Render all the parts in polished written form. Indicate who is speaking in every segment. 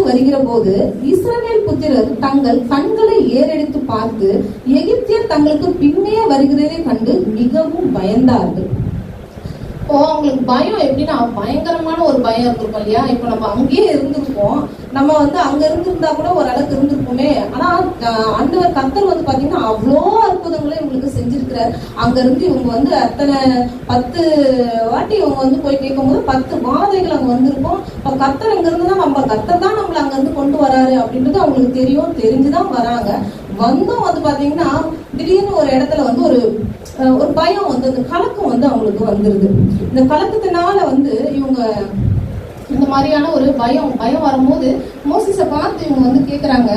Speaker 1: வருகிற போது இஸ்ரவேல் புத்திரர் தங்கள் கண்களை ஏறெடுத்து பார்த்து எகிப்தியர் தங்களுக்கு பின்னே வருகிறதை கண்டு மிகவும் பயந்தார்கள். இப்போ அவங்களுக்கு பயம் எப்படின்னா பயங்கரமான ஒரு பயம் இருந்திருக்கும் இல்லையா? இப்ப நம்ம அங்கேயே இருந்திருப்போம், நம்ம அங்க இருந்திருந்தா கூட ஒரு அளவுக்கு இருந்திருப்போமே. ஆனா ஆண்டவர் கர்த்தர் பாத்தீங்கன்னா அவ்வளோ அற்புதங்களை இவங்களுக்கு செஞ்சிருக்கிறார். அங்க இருந்து இவங்க அத்தனை 10 வாட்டி இவங்க போய் கேட்கும் போது 10 வாதைகள் அங்க வந்திருக்கும். இப்ப கர்த்தர் அங்க இருந்துதான் கர்த்தர் தான் நம்மள அங்க இருந்து கொண்டு வராரு அப்படின்றது அவங்களுக்கு தெரியும். தெரிஞ்சுதான் வராங்க. வந்தும் பாத்தீங்கன்னா திடீர்னு ஒரு இடத்துல ஒரு பயம் அந்த கலக்கம் அவங்களுக்கு வந்துருது. இந்த கலக்கத்தினால இவங்க இந்த மாதிரியான ஒரு பயம் வரும்போது மோசேஸை பார்த்து இவங்க கேக்குறாங்க.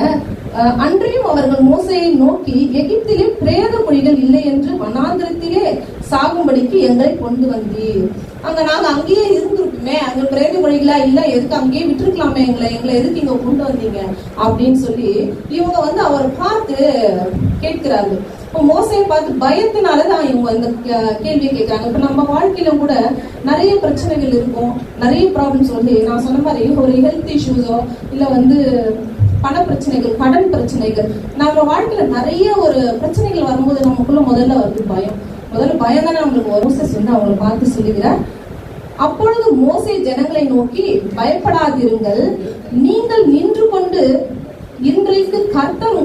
Speaker 1: அன்றையும் அவர்கள் மோசேயை நோக்கி, எகிப்திலே பிரேத குழிகள் இல்லை என்று வனாந்திரத்திலே சாகும்படிக்கு எங்களை கொண்டு வந்தீர். நாங்க அங்கேயே இருந்திருக்குமே, அங்க பிரேத குழிகளா இல்ல, எதுக்கு அங்கேயே விட்டுருக்கலாமே, எங்களை எதுக்கு இங்க கொண்டு வந்தீங்க அப்படின்னு சொல்லி இவங்க அவரை பார்த்து கேட்கிறார்கள். இப்போ மோசையை பார்த்து பயத்தினாலதான் இவங்க இந்த கேள்வியை கேட்கிறாங்க. இப்ப நம்ம வாழ்க்கையில கூட நிறைய பிரச்சனைகள் இருக்கும், நிறைய ப்ராப்ளம்ஸ் நான் சொன்ன மாதிரி ஒரு ஹெல்த் இஷ்யூஸோ இல்ல பண பிரச்சனைகள், கடன் பிரச்சனைகள், நம்ம வாழ்க்கையில நிறைய ஒரு பிரச்சனைகள் வரும்போது நமக்குள்ள முதல்ல பயம் தானே நம்மளுக்கு. மோசேஸ் அவங்களை பார்த்து சொல்லுகிறார். அப்பொழுது மோசே ஜனங்களை நோக்கி, பயப்படாதிருங்கள், நீங்கள் நின்று கொண்டு இன்றைக்கு கர்த்தர்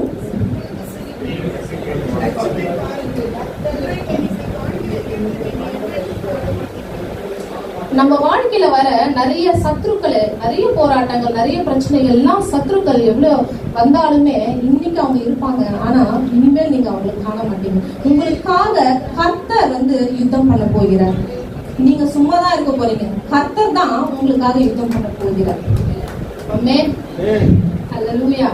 Speaker 1: நம்ம வாழ்க்கையில வர நிறைய சத்துருக்கள், நிறைய போராட்டங்கள், நிறைய பிரச்சனைகள் எல்லாம் சத்துருக்கள் எவ்வளவு வந்தாலுமே இன்னைக்கு அவங்க இருப்பாங்க. ஆனா இனிமேல் நீங்க அவங்களுக்கு காண மாட்டீங்க. உங்களுக்காக கர்த்தர் யுத்தம் பண்ண போகிறார். நீங்க சும்மாதான் இருக்க போறீங்க. கர்த்தர் தான் உங்களுக்காக யுத்தம் பண்ண போகிறார். ஆமென். அல்லேலூயா.